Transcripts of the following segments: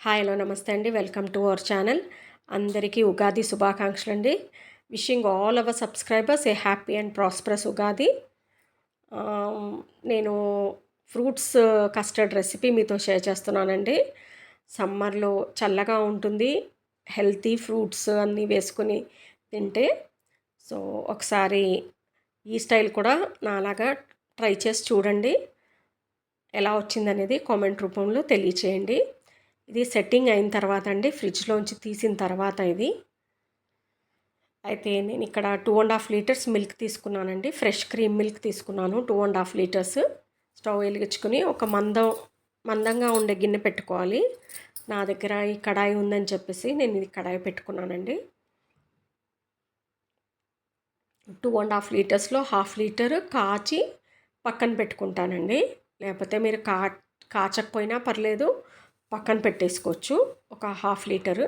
Hi hello నమస్తే అండి. Welcome to our channel. అందరికీ ఉగాది శుభాకాంక్షలు అండి. Wishing all our subscribers A happy and prosperous Ugadi. నేను ఫ్రూట్స్ కస్టర్డ్ రెసిపీ మీతో షేర్ చేస్తున్నానండి. సమ్మర్లో చల్లగా ఉంటుంది, హెల్తీ ఫ్రూట్స్ అన్నీ వేసుకుని తింటే. సో ఒకసారి ఈ స్టైల్ కూడా నాలాగా ట్రై చేసి చూడండి. ఎలా వచ్చిందనేది కామెంట్ రూపంలో తెలియచేయండి. ఇది సెట్టింగ్ అయిన తర్వాత అండి, ఫ్రిడ్జ్లోంచి తీసిన తర్వాత ఇది. అయితే నేను ఇక్కడ 2.5 లీటర్స్ మిల్క్ తీసుకున్నానండి. ఫ్రెష్ క్రీమ్ మిల్క్ తీసుకున్నాను 2.5 లీటర్స్. స్టవ్ వెలిగించుకొని ఒక మందంగా ఉండే గిన్నె పెట్టుకోవాలి. నా దగ్గర ఈ కడాయి ఉందని చెప్పేసి నేను ఇది కడాయి పెట్టుకున్నానండి. 2.5 లీటర్స్లో 1/2 లీటర్ కాచి పక్కన పెట్టుకుంటానండి. లేకపోతే మీరు కాచకపోయినా పర్లేదు, పక్కన పెట్టేసుకోవచ్చు. ఒక 1/2 లీటరు.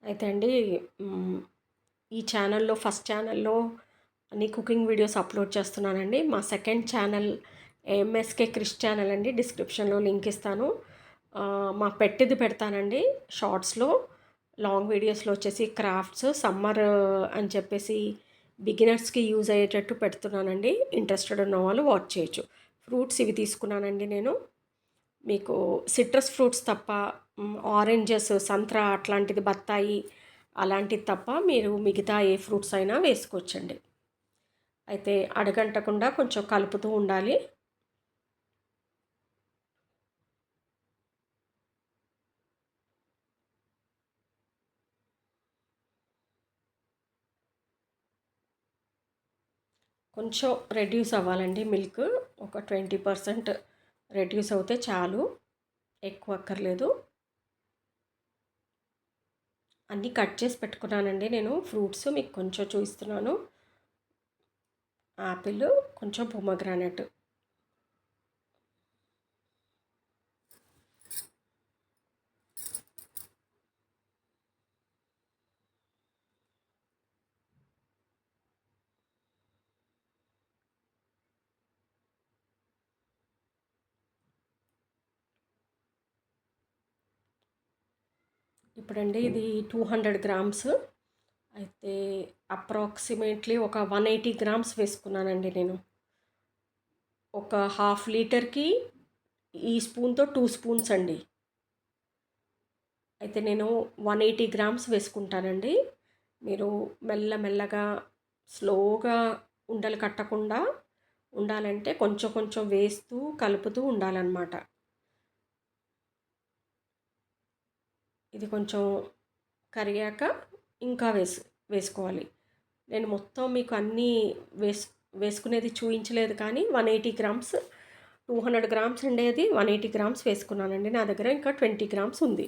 అయితే అండి, ఈ ఛానల్లో ఫస్ట్ ఛానల్లో అన్ని కుకింగ్ వీడియోస్ అప్లోడ్ చేస్తున్నానండి. మా సెకండ్ ఛానల్ ఏఎంఎస్కే క్రిష్ ఛానల్ అండి. డిస్క్రిప్షన్లో లింక్ ఇస్తాను. మా పెట్టిది పెడతానండి షార్ట్స్లో. లాంగ్ వీడియోస్లో వచ్చేసి క్రాఫ్ట్స్, సమ్మర్ అని చెప్పేసి బిగినర్స్కి యూజ్ అయ్యేటట్టు పెడుతున్నానండి. ఇంట్రెస్టెడ్ ఉన్న వాళ్ళు వాచ్ చేయొచ్చు. ఫ్రూట్స్ ఇవి తీసుకున్నానండి నేను. మీకు సిట్రస్ ఫ్రూట్స్ తప్ప, ఆరెంజెస్, సంత్రా అట్లాంటిది, బత్తాయి అలాంటిది తప్ప మీరు మిగతా ఏ ఫ్రూట్స్ అయినా వేసుకోవచ్చండి. అయితే అడగంటకుండా కొంచెం కలుపుతూ ఉండాలి. కొంచెం రెడ్యూస్ అవ్వాలండి మిల్క్. ఒక 20% రెడ్యూస్ అవుతే చాలు, ఎక్కువ అక్కర్లేదు. అన్నీ కట్ చేసి పెట్టుకున్నానండి నేను. ఫ్రూట్స్ మీకు కొంచెం చూపిస్తున్నాను. ఆపిల్, కొంచెం పొమగ్రానైట్. ఇప్పుడండి ఇది 200 గ్రామ్స్. అయితే అప్రాక్సిమేట్లీ ఒక 180 గ్రామ్స్ వేసుకున్నానండి నేను. ఒక 1/2 లీటర్కి ఈ స్పూన్తో 2 స్పూన్స్ అండి. అయితే నేను 180 గ్రామ్స్ వేసుకుంటానండి. మీరు మెల్లమెల్లగా స్లోగా ఉండలు కట్టకుండా ఉండాలంటే కొంచెం కొంచెం వేస్తూ కలుపుతూ ఉండాలన్నమాట. ఇది కొంచెం కరిగాక ఇంకా వేసుకోవాలి. నేను మొత్తం మీకు అన్నీ వేసుకునేది చూపించలేదు, కానీ 180 గ్రామ్స్, 200 గ్రామ్స్ ఉండేది 180 గ్రామ్స్ వేసుకున్నానండి. నా దగ్గర ఇంకా 20 గ్రామ్స్ ఉంది.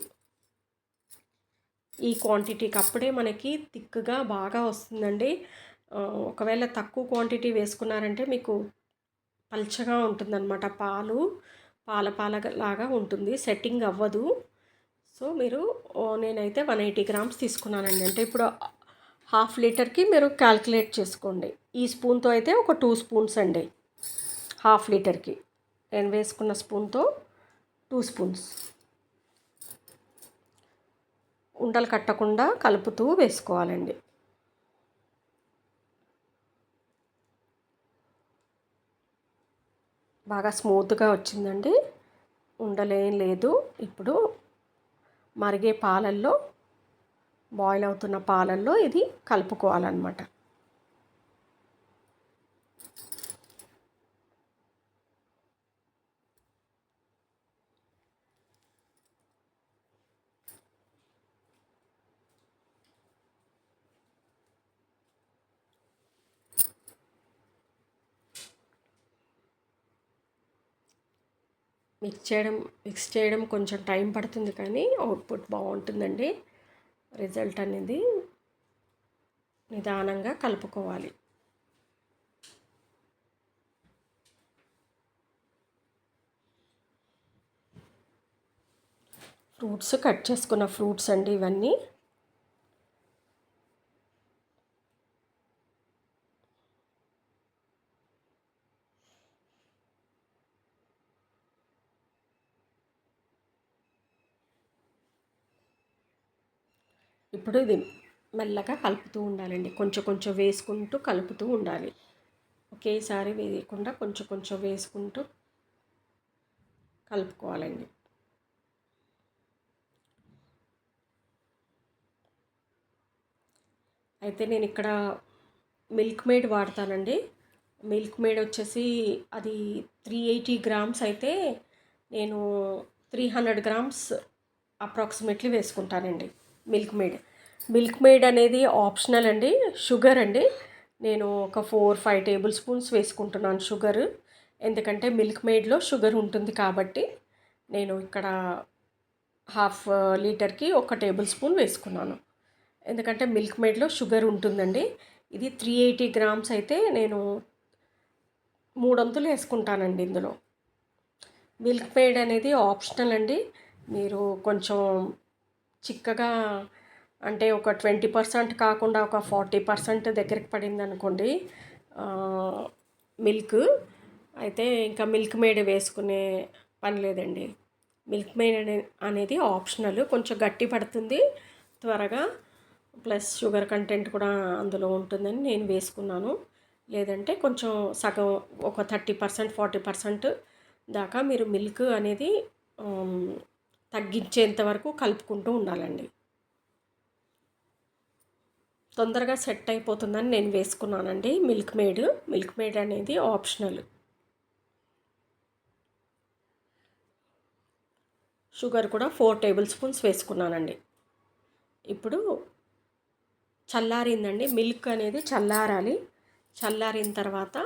ఈ క్వాంటిటీకి అప్పుడే మనకి థిక్గా బాగా వస్తుందండి. ఒకవేళ తక్కువ క్వాంటిటీ వేసుకున్నారంటే మీకు పల్చగా ఉంటుందన్నమాట. పాలలాగా ఉంటుంది, సెట్టింగ్ అవ్వదు. సో మీరు నేనైతే 180 గ్రామ్స్ తీసుకున్నానండి. అంటే ఇప్పుడు 1/2 లీటర్కి మీరు క్యాల్కులేట్ చేసుకోండి. ఈ స్పూన్తో అయితే ఒక 2 స్పూన్స్ అండి. 1/2 లీటర్కి నేను వేసుకున్న స్పూన్తో 2 స్పూన్స్. ఉండలు కట్టకుండా కలుపుతూ వేసుకోవాలండి. బాగా స్మూత్గా వచ్చిందండి, ఉండలేం లేదు. ఇప్పుడు మరిగే పాలల్లో, బాయిల్ అవుతున్న పాలల్లో ఇది కలుపుకోవాలన్నమాట. మిక్స్ చేయడం కొంచెం టైం పడుతుంది, కానీ అవుట్పుట్ బాగుంటుందండి. రిజల్ట్ అనేది నిదానంగా కలుపుకోవాలి. ఫ్రూట్స్ కట్ చేసుకున్న ఫ్రూట్స్ అండి ఇవన్నీ. ఇప్పుడు ఇది మెల్లగా కలుపుతూ ఉండాలండి, కొంచెం కొంచెం వేసుకుంటూ కలుపుతూ ఉండాలి. ఒకేసారి వేయకుండా కొంచెం కొంచెం వేసుకుంటూ కలుపుకోవాలండి. అయితే నేను ఇక్కడ మిల్క్ మేడ్ వాడతానండి. మిల్క్ మేడ్ వచ్చేసి అది 380 గ్రామ్స్ అయితే నేను 300 గ్రామ్స్ అప్రాక్సిమేట్లీ వేసుకుంటానండి మిల్క్ మేడ్. మిల్క్ మేడ్ అనేది ఆప్షనల్ అండి. షుగర్ అండి, నేను ఒక 4-5 టేబుల్ స్పూన్స్ వేసుకుంటున్నాను షుగర్. ఎందుకంటే మిల్క్ మేడ్లో షుగర్ ఉంటుంది కాబట్టి నేను ఇక్కడ హాఫ్ లీటర్కి 1 టేబుల్ స్పూన్ వేసుకున్నాను. ఎందుకంటే మిల్క్ మేడ్లో షుగర్ ఉంటుందండి. ఇది 380 గ్రామ్స్ అయితే నేను 3 వంతులు వేసుకుంటానండి ఇందులో. మిల్క్ మేడ్ అనేది ఆప్షనల్ అండి. మీరు కొంచెం చిక్కగా అంటే ఒక 20% కాకుండా ఒక 40% దగ్గరికి పడింది అనుకోండి మిల్క్, అయితే ఇంకా మిల్క్ మేడ్ వేసుకునే పని లేదండి. మిల్క్ మేడ్ అనేది ఆప్షనల్. కొంచెం గట్టి పడుతుంది త్వరగా, ప్లస్ షుగర్ కంటెంట్ కూడా అందులో ఉంటుందని నేను వేసుకున్నాను. లేదంటే కొంచెం సగం ఒక 30% 40% దాకా మీరు మిల్క్ అనేది తగ్గించేంత వరకు కలుపుకుంటూ ఉండాలండి. తొందరగా సెట్ అయిపోతుందని నేను వేసుకున్నానండి మిల్క్ మేడ్. మిల్క్ మేడ్ అనేది ఆప్షనల్. షుగర్ కూడా 4 టేబుల్ స్పూన్స్ వేసుకున్నానండి. ఇప్పుడు చల్లారిందండి, మిల్క్ అనేది చల్లారాలి. చల్లారిన తర్వాత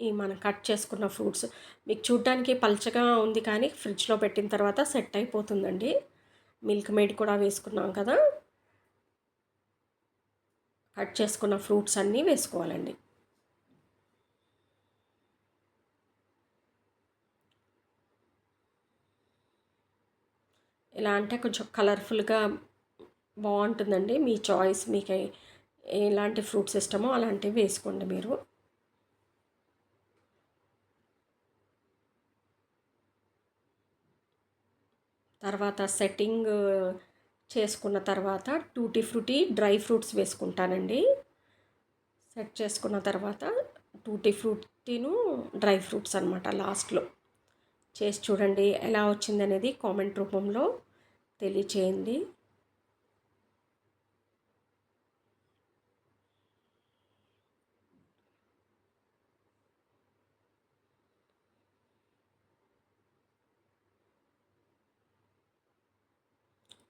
ఈ మనం కట్ చేసుకున్న ఫ్రూట్స్, మీకు చూడ్డానికి పల్చగా ఉంది కానీ ఫ్రిడ్జ్లో పెట్టిన తర్వాత సెట్ అయిపోతుందండి. మిల్క్ మేడ్ కూడా వేసుకున్నాం కదా, కట్ చేసుకున్న ఫ్రూట్స్ అన్నీ వేసుకోవాలండి. ఎలా అంటే కొంచెం కలర్ఫుల్గా బాగుంటుందండి. మీ చాయిస్, మీకు ఎలాంటి ఫ్రూట్స్ ఇష్టమో అలాంటివి వేసుకోండి మీరు. తర్వాత సెట్టింగ్ చేసుకున్న తర్వాత టూటీ ఫ్రూటీ డ్రై ఫ్రూట్స్ వేసుకుంటానండి. సెట్ చేసుకున్న తర్వాత టూటీ ఫ్రూటీను డ్రై ఫ్రూట్స్ అనమాట లాస్ట్లో చేసి చూడండి. ఎలా వచ్చిందనేది కామెంట్ రూపంలో తెలియచేయండి.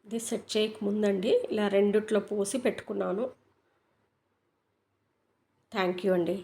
ఇది సెట్ చేయకముందండి ఇలా రెండిట్లో పోసి పెట్టుకున్నాను. థ్యాంక్ యూ అండి.